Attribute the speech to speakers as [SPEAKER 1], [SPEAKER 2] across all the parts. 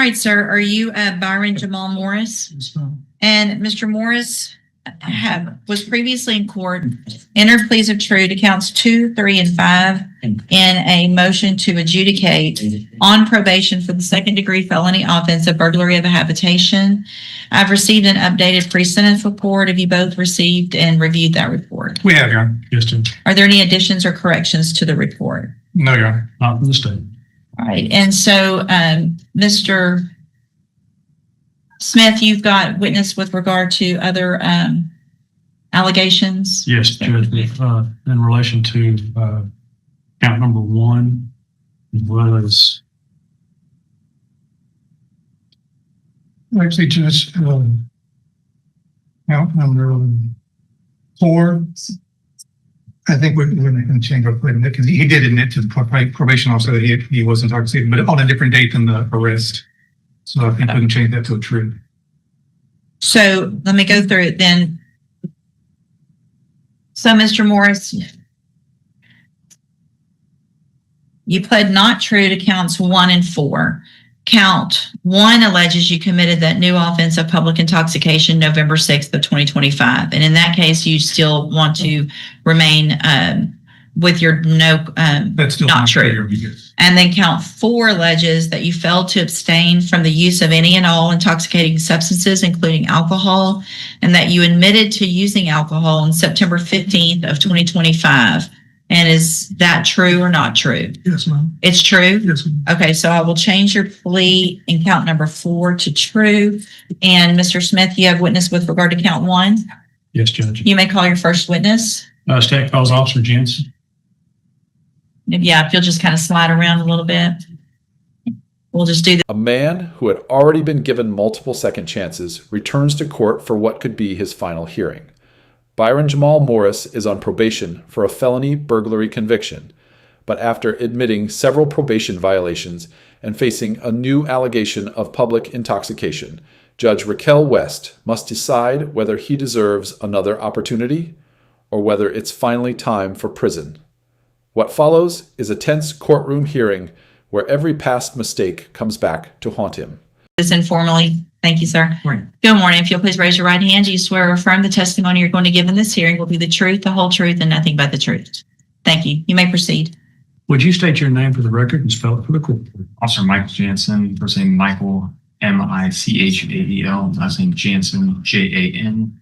[SPEAKER 1] right, sir. Are you Byron Jamal Morris?
[SPEAKER 2] Yes, ma'am.
[SPEAKER 1] And Mr. Morris was previously in court, entered pleas of true to counts 2, 3, and 5 in a motion to adjudicate on probation for the second-degree felony offense of burglary of a habitation. I've received an updated pre-sentence report. Have you both received and reviewed that report?
[SPEAKER 2] We have, Your Honor. Yes, Judge.
[SPEAKER 1] Are there any additions or corrections to the report?
[SPEAKER 2] No, Your Honor. Not from the state.
[SPEAKER 1] All right. And so, Mr. Smith, you've got witness with regard to other allegations?
[SPEAKER 2] Yes, Judge. In relation to count number 1 was actually just count number 4. I think we're going to change our plan because he did admit to the probation officer that he was intoxicated, but on a different date than the arrest. So I think we can change that to a true.
[SPEAKER 1] So let me go through it then. So, Mr. Morris, you pled not true to counts 1 and 4. Count 1 alleges you committed that new offense of public intoxication November 6th of 2025. And in that case, you still want to remain with your
[SPEAKER 2] That's still
[SPEAKER 1] not true. And then count 4 alleges that you failed to abstain from the use of any and all intoxicating substances, including alcohol, and that you admitted to using alcohol on September 15th of 2025. And is that true or not true?
[SPEAKER 2] Yes, ma'am.
[SPEAKER 1] It's true?
[SPEAKER 2] Yes, ma'am.
[SPEAKER 1] Okay, so I will change your plea in count number 4 to true. And Mr. Smith, you have witness with regard to count 1?
[SPEAKER 2] Yes, Judge.
[SPEAKER 1] You may call your first witness.
[SPEAKER 2] State Calls Officer Jensen.
[SPEAKER 1] Yeah, if you'll just kind of slide around a little bit. We'll just do that.
[SPEAKER 3] A man who had already been given multiple second chances returns to court for what could be his final hearing. Byron Jamal Morris is on probation for a felony burglary conviction, but after admitting several probation violations and facing a new allegation of public intoxication, Judge Raquel West must decide whether he deserves another opportunity or whether it's finally time for prison. What follows is a tense courtroom hearing where every past mistake comes back to haunt him.
[SPEAKER 1] This informally. Thank you, sir.
[SPEAKER 2] Morning.
[SPEAKER 1] Good morning. If you'll please raise your right hand, do you swear or affirm the testimony you're going to give in this hearing will be the truth, the whole truth, and nothing but the truth? Thank you. You may proceed.
[SPEAKER 2] Would you state your name for the record and spell it for the court?
[SPEAKER 4] Officer Michael Jansen, first name Michael, Michael, last name Jansen, Jantzen.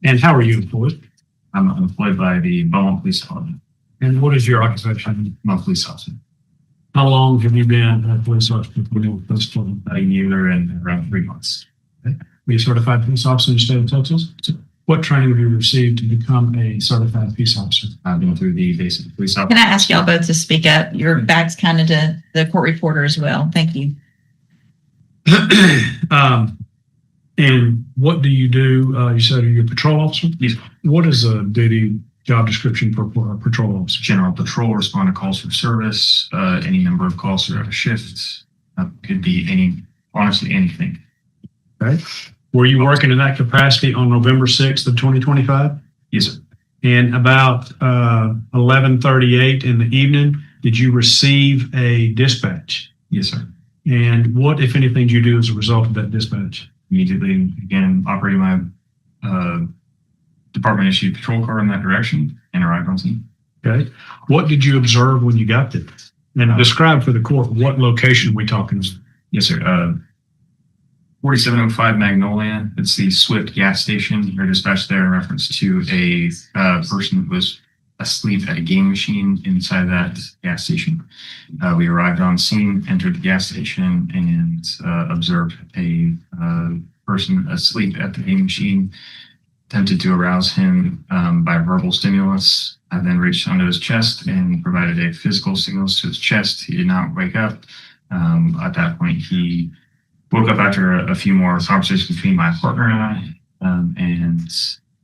[SPEAKER 2] And how are you employed?
[SPEAKER 4] I'm employed by the Beaumont Police Department.
[SPEAKER 2] And what is your occupation?
[SPEAKER 4] I'm a police officer.
[SPEAKER 2] How long have you been a police officer?
[SPEAKER 4] About a year and around 3 months.
[SPEAKER 2] Were you a certified police officer in the state of Texas? What training have you received to become a certified police officer?
[SPEAKER 4] I've been through the basic police officer.
[SPEAKER 1] Can I ask y'all both to speak up? Your back's kind of to the court reporter as well. Thank you.
[SPEAKER 2] And what do you do? You said you're a patrol officer?
[SPEAKER 4] Yes.
[SPEAKER 2] What is a duty job description for a patrol officer?
[SPEAKER 4] General patrol, respond to calls for service, any number of calls throughout a shift. Could be honestly anything.
[SPEAKER 2] Okay. Were you working in that capacity on November 6th of 2025?
[SPEAKER 4] Yes, sir.
[SPEAKER 2] And about 11:38 in the evening, did you receive a dispatch?
[SPEAKER 4] Yes, sir.
[SPEAKER 2] And what, if anything, did you do as a result of that dispatch?
[SPEAKER 4] Immediately began operating my department issued patrol car in that direction and arrived on scene.
[SPEAKER 2] Okay. What did you observe when you got there? And describe for the court what location we talking about.
[SPEAKER 4] Yes, sir. 4705 Magnolia. It's the Swift gas station. You're dispatched there in reference to a person who was asleep at a game machine inside that gas station. We arrived on scene, entered the gas station, and observed a person asleep at the game machine. Attempted to arouse him by verbal stimulus. I then reached onto his chest and provided a physical stimulus to his chest. He did not wake up. At that point, he woke up after a few more conversations between my partner and I, and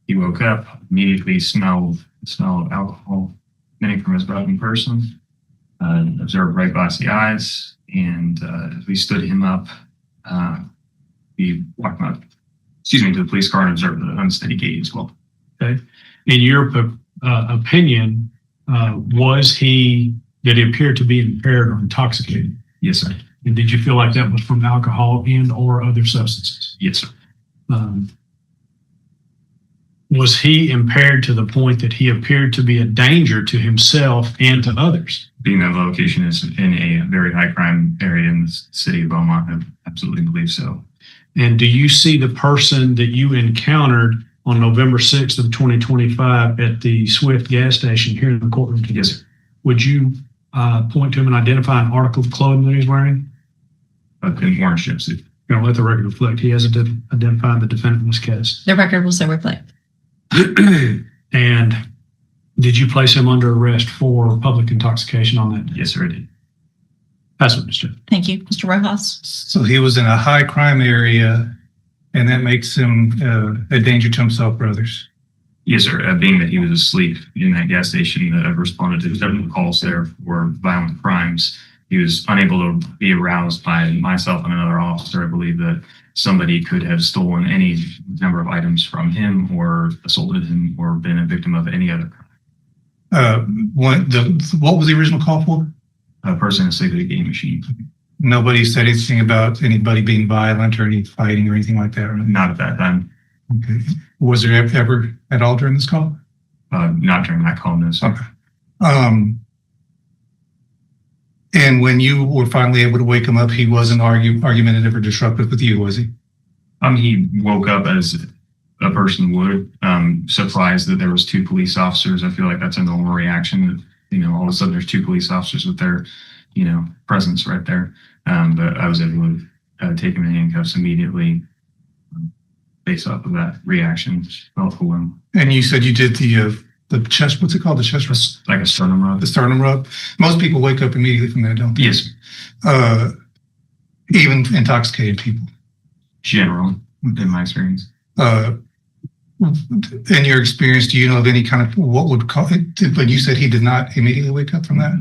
[SPEAKER 4] he woke up, immediately smelled the smell of alcohol emitting from his broken person, observed bright glassy eyes, and as we stood him up, we walked up, to the police car and observed the unsteady gait as well.
[SPEAKER 2] Okay. In your opinion, did he appear to be impaired or intoxicated?
[SPEAKER 4] Yes, sir.
[SPEAKER 5] And did you feel like that was from alcohol and or other substances?
[SPEAKER 4] Yes, sir.
[SPEAKER 5] Was he impaired to the point that he appeared to be a danger to himself and to others?
[SPEAKER 4] Being that location is in a very high crime area in the city of Beaumont, I absolutely believe so.
[SPEAKER 5] And do you see the person that you encountered on November 6th of 2025 at the Swift gas station here in the courtroom today?
[SPEAKER 4] Yes, sir.
[SPEAKER 5] Would you point to him and identify an article of clothing that he's wearing?
[SPEAKER 4] An orange jumpsuit.
[SPEAKER 5] Let the record reflect he hasn't identified the defendant in this case.
[SPEAKER 1] The record will so reflect.
[SPEAKER 5] And did you place him under arrest for public intoxication on that day?
[SPEAKER 4] Yes, sir, I did.
[SPEAKER 5] That's what Mr.
[SPEAKER 1] Thank you. Mr. Rojas?
[SPEAKER 2] So he was in a high crime area, and that makes him a danger to himself or others.
[SPEAKER 4] Yes, sir. Being that he was asleep in that gas station, that I've responded to several calls there for violent crimes. He was unable to be aroused by myself and another officer. I believe that somebody could have stolen any number of items from him or assaulted him or been a victim of any other crime.
[SPEAKER 2] What was the original call for?
[SPEAKER 4] A person asleep at a game machine.
[SPEAKER 2] Nobody said anything about anybody being violent or any fighting or anything like that, right?
[SPEAKER 4] Not at that time.
[SPEAKER 2] Okay. Was there ever at all during this call?
[SPEAKER 4] Not during that call, no, sir.
[SPEAKER 2] Okay. And when you were finally able to wake him up, he wasn't argumentative or disruptive with you, was he?
[SPEAKER 4] He woke up as a person would, surprised that there was two police officers. I feel like that's a normal reaction. That, all of a sudden there's two police officers with their, presence right there. But I was able to take him in handcuffs immediately based off of that reaction. Felt for him.
[SPEAKER 2] And you said you did the chest, what's it called? The chest rub?
[SPEAKER 4] Like a sternum rub.
[SPEAKER 2] The sternum rub. Most people wake up immediately from that, don't they?
[SPEAKER 4] Yes.
[SPEAKER 2] Even intoxicated people.
[SPEAKER 4] Generally, in my experience.
[SPEAKER 2] In your experience, do you know of any kind of what would cause it? But you said he did not immediately wake up from that.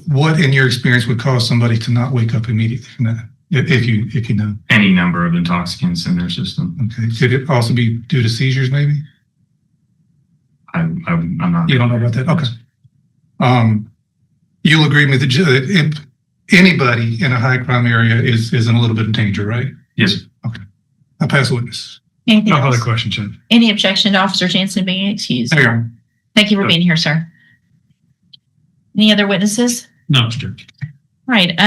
[SPEAKER 2] What in your experience would cause somebody to not wake up immediately from that? If you know.
[SPEAKER 4] Any number of intoxicants in their system.
[SPEAKER 2] Okay. Could it also be due to seizures, maybe?
[SPEAKER 4] I'm not.
[SPEAKER 2] You don't know about that? Okay. You'll agree with if anybody in a high crime area is in a little bit of danger, right?
[SPEAKER 4] Yes.
[SPEAKER 2] Okay. I'll pass the witness.
[SPEAKER 1] Anything
[SPEAKER 5] No
[SPEAKER 1] else?
[SPEAKER 5] other questions, Judge.
[SPEAKER 1] Any objection to Officer Jansen being excused?
[SPEAKER 2] There you are.
[SPEAKER 1] Thank you for being here, sir. Any other witnesses?
[SPEAKER 5] No, Mr. Judge.
[SPEAKER 1] All right.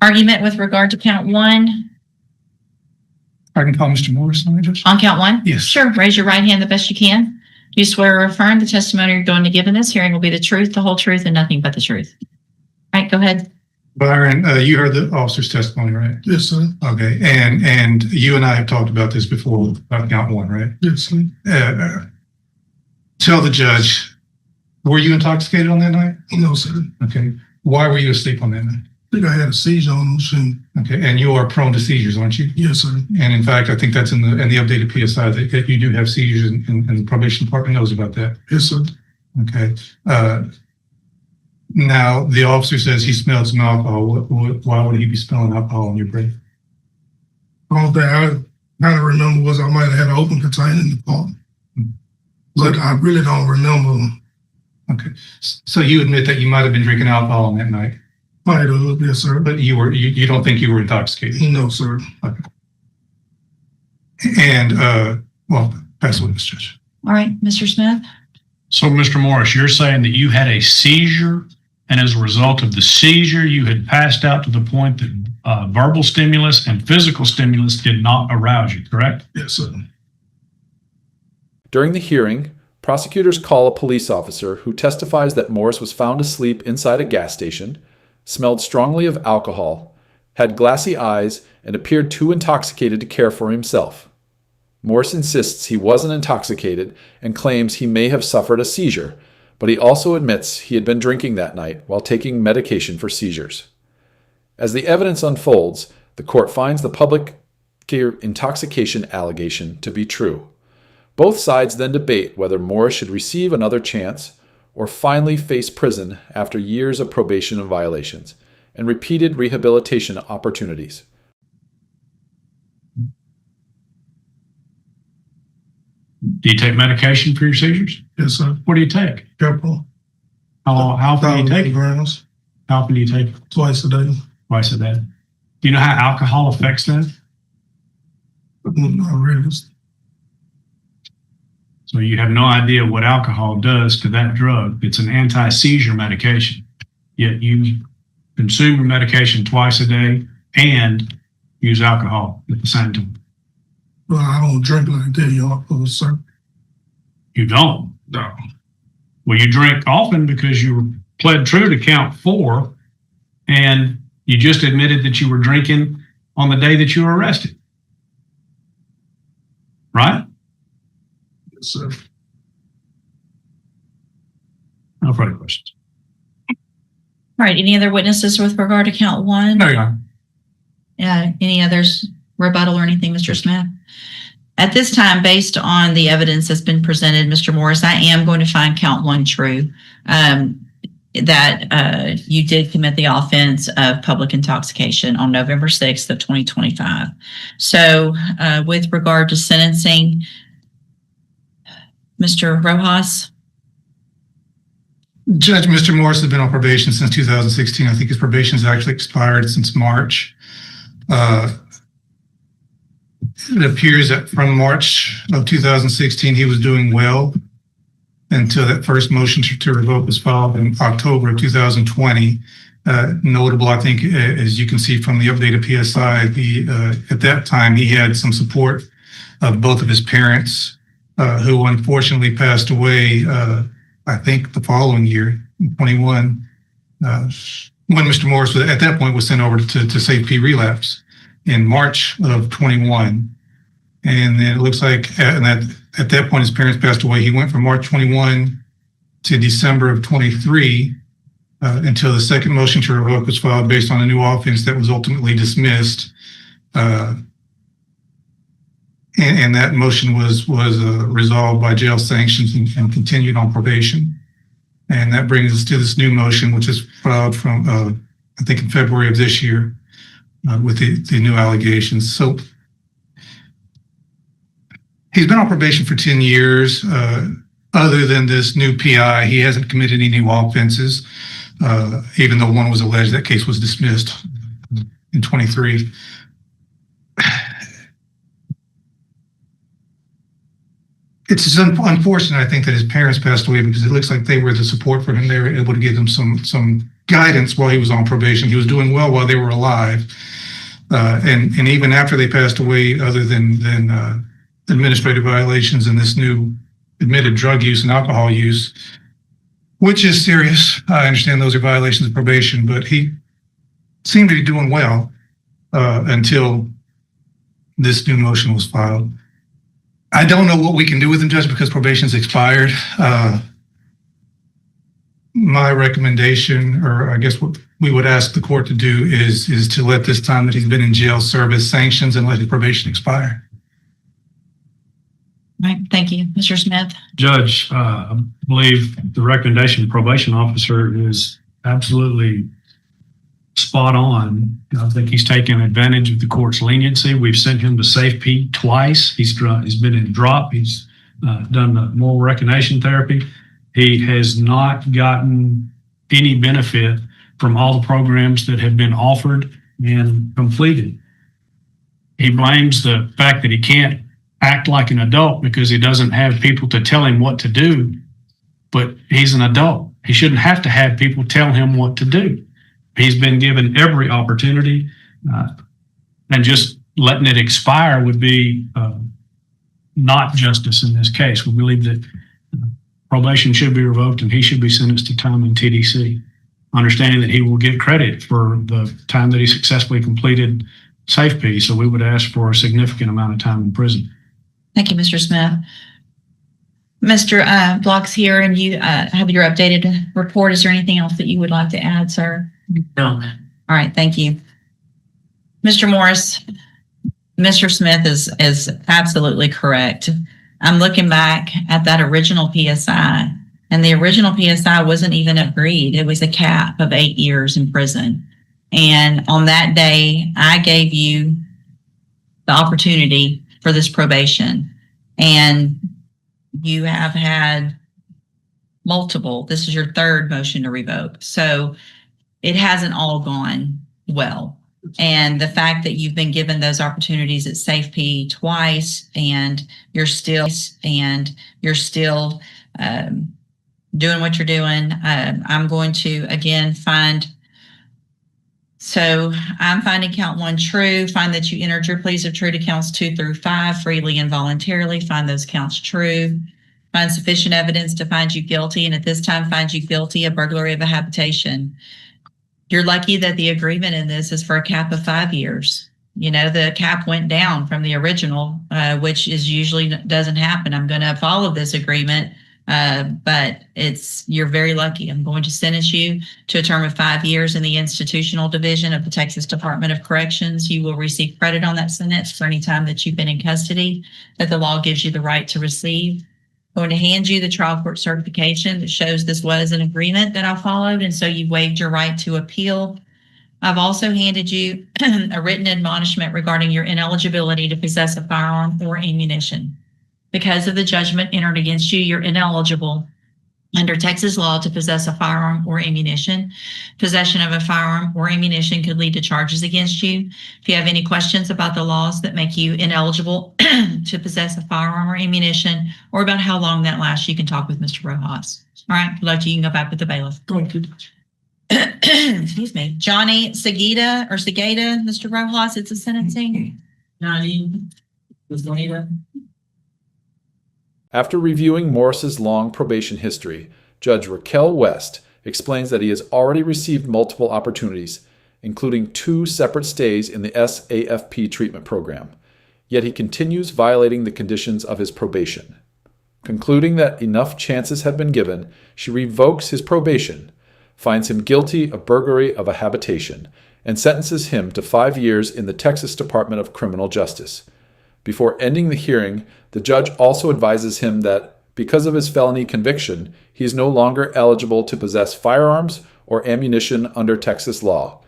[SPEAKER 1] Argument with regard to count one.
[SPEAKER 2] I can call Mr. Morris on that, Judge?
[SPEAKER 1] On count one?
[SPEAKER 2] Yes.
[SPEAKER 1] Sure. Raise your right hand the best you can. Do you swear or affirm the testimony you're going to give in this hearing will be the truth, the whole truth, and nothing but the truth? All right, go ahead.
[SPEAKER 2] Byron, you heard the officer's testimony, right?
[SPEAKER 6] Yes, sir.
[SPEAKER 2] Okay. And you and I have talked about this before, about count one, right?
[SPEAKER 6] Yes, sir.
[SPEAKER 2] Tell the judge, were you intoxicated on that night?
[SPEAKER 6] No, sir.
[SPEAKER 2] Okay. Why were you asleep on that night?
[SPEAKER 6] I think I had a seizure on the machine.
[SPEAKER 2] Okay. And you are prone to seizures, aren't you?
[SPEAKER 6] Yes, sir.
[SPEAKER 2] And in fact, I think that's in the updated PSI that you do have seizures, and the probation department knows about that.
[SPEAKER 6] Yes, sir.
[SPEAKER 2] Okay. Now the officer says he smelled some alcohol. Why would he be smelling alcohol on your breath?
[SPEAKER 6] All that I kind of remember was I might have had an open container in the car. But I really don't remember.
[SPEAKER 2] Okay. So you admit that you might have been drinking alcohol on that night,
[SPEAKER 6] Might have, yes, sir.
[SPEAKER 2] but you don't think you were intoxicated.
[SPEAKER 6] No, sir.
[SPEAKER 2] Okay. And well, pass the witness, Judge.
[SPEAKER 1] All right, Mr. Smith.
[SPEAKER 5] So, Mr. Morris, you're saying that you had a seizure, and as a result of the seizure, you had passed out to the point that verbal stimulus and physical stimulus did not arouse you, correct?
[SPEAKER 6] Yes, sir.
[SPEAKER 3] During the hearing, prosecutors call a police officer who testifies that Morris was found asleep inside a gas station, smelled strongly of alcohol, had glassy eyes, and appeared too intoxicated to care for himself. Morris insists he wasn't intoxicated and claims he may have suffered a seizure, but he also admits he had been drinking that night while taking medication for seizures. As the evidence unfolds, the court finds the public intoxication allegation to be true. Both sides then debate whether Morris should receive another chance or finally face prison after years of probation and violations and repeated rehabilitation opportunities.
[SPEAKER 5] Do you take medication for your seizures?
[SPEAKER 6] Yes, sir.
[SPEAKER 5] What do you take?
[SPEAKER 6] Couple.
[SPEAKER 5] How often do you take it?
[SPEAKER 6] grams.
[SPEAKER 5] How often do you take it?
[SPEAKER 6] twice a day.
[SPEAKER 5] Twice a day. Do you know how alcohol affects that?
[SPEAKER 6] Not really.
[SPEAKER 5] So you have no idea what alcohol does to that drug. It's an anti-seizure medication. Yet you consume your medication twice a day and use alcohol at the same time.
[SPEAKER 6] Well, I don't drink like that, y'all. Sir.
[SPEAKER 5] You don't.
[SPEAKER 6] No.
[SPEAKER 5] Well, you drink often because you pled true to count 4, and you just admitted that you were drinking on the day that you were arrested. Right?
[SPEAKER 6] Yes, sir.
[SPEAKER 5] No further questions.
[SPEAKER 1] All right. Any other witnesses with regard to count 1?
[SPEAKER 2] No, Your Honor.
[SPEAKER 1] Any others rebuttal or anything, Mr. Smith? At this time, based on the evidence that's been presented, Mr. Morris, I am going to find count 1 true, that you did commit the offense of public intoxication on November 6th of 2025. So with regard to sentencing, Mr. Rojas?
[SPEAKER 2] Judge, Mr. Morris has been on probation since 2016. I think his probation has actually expired since March. It appears that from March of 2016, he was doing well until that first motion to revoke was filed in October of 2020. Notable, I think, as you can see from the updated PSI, at that time, he had some support of both of his parents, who unfortunately passed away, I think, the following year, 21, when Mr. Morris at that point was sent over to safety relapse in March of 21. And then it looks like at that point, his parents passed away. He went from March 21 to December of 23 until the second motion to revoke was filed based on a new offense that was ultimately dismissed. And that motion was resolved by jail sanctions and continued on probation. And that brings us to this new motion, which is filed from, I think, in February of this year with the new allegations. So he's been on probation for 10 years. Other than this new PI, he hasn't committed any new offenses, even though one was alleged. That case was dismissed in 23. It's unfortunate, I think, that his parents passed away because it looks like they were the support for him. They were able to give him some guidance while he was on probation. He was doing well while they were alive. And even after they passed away, other than administrative violations and this new admitted drug use and alcohol use, which is serious. I understand those are violations of probation, but he seemed to be doing well until this new motion was filed. I don't know what we can do with him, Judge, because probation's expired. My recommendation, or I guess what we would ask the court to do is to let this time that he's been in jail serve as sanctions and let his probation expire.
[SPEAKER 1] Right. Thank you. Mr. Smith?
[SPEAKER 5] Judge, I believe the recommendation of the probation officer is absolutely spot on. I think he's taken advantage of the court's leniency. We've sent him to Safe P twice. He's been in drop. He's done the moral recognition therapy. He has not gotten any benefit from all the programs that have been offered and completed. He blames the fact that he can't act like an adult because he doesn't have people to tell him what to do, but he's an adult. He shouldn't have to have people tell him what to do. He's been given every opportunity, and just letting it expire would be not justice in this case. We believe that probation should be revoked and he should be sentenced to time in TDC, understanding that he will get credit for the time that he successfully completed Safe P. So we would ask for a significant amount of time in prison.
[SPEAKER 1] Thank you, Mr. Smith. Mr. Block's here, and you have your updated report. Is there anything else that you would like to add, sir?
[SPEAKER 7] No.
[SPEAKER 1] All right, thank you. Mr. Morris, Mr. Smith is absolutely correct. I'm looking back at that original PSI, and the original PSI wasn't even agreed. It was a cap of 8 years in prison. And on that day, I gave you the opportunity for this probation, and you have had multiple. This is your third motion to revoke. So it hasn't all gone well. And the fact that you've been given those opportunities at SafeP twice, and you're still doing what you're doing. I'm going to again I'm finding count 1 true, find that you entered your pleas of true to counts 2 through 5 freely and voluntarily, find those counts true, find sufficient evidence to find you guilty, and at this time find you guilty of burglary of a habitation. You're lucky that the agreement in this is for a cap of 5 years. You know, the cap went down from the original, which is usually doesn't happen. I'm going to follow this agreement, but you're very lucky. I'm going to sentence you to a term of 5 years in the institutional division of the Texas Department of Corrections. You will receive credit on that sentence for any time that you've been in custody that the law gives you the right to receive. I'm going to hand you the trial court certification that shows this was an agreement that I followed, and so you waived your right to appeal. I've also handed you a written admonishment regarding your ineligibility to possess a firearm or ammunition. Because of the judgment entered against you, you're ineligible under Texas law to possess a firearm or ammunition. Possession of a firearm or ammunition could lead to charges against you. If you have any questions about the laws that make you ineligible to possess a firearm or ammunition, or about how long that lasts, you can talk with Mr. Rojas. All right, good luck to you. You can go back with the bailiff. Excuse me. Johnny Segeda, Mr. Rojas, it's a sentencing. Johnny Segeda.
[SPEAKER 3] After reviewing Morris's long probation history, Judge Raquel West explains that he has already received multiple opportunities, including 2 separate stays in the SAFP treatment program, yet he continues violating the conditions of his probation. Concluding that enough chances have been given, she revokes his probation, finds him guilty of burglary of a habitation, and sentences him to 5 years in the Texas Department of Criminal Justice. Before ending the hearing, the judge also advises him that because of his felony conviction, he is no longer eligible to possess firearms or ammunition under Texas law,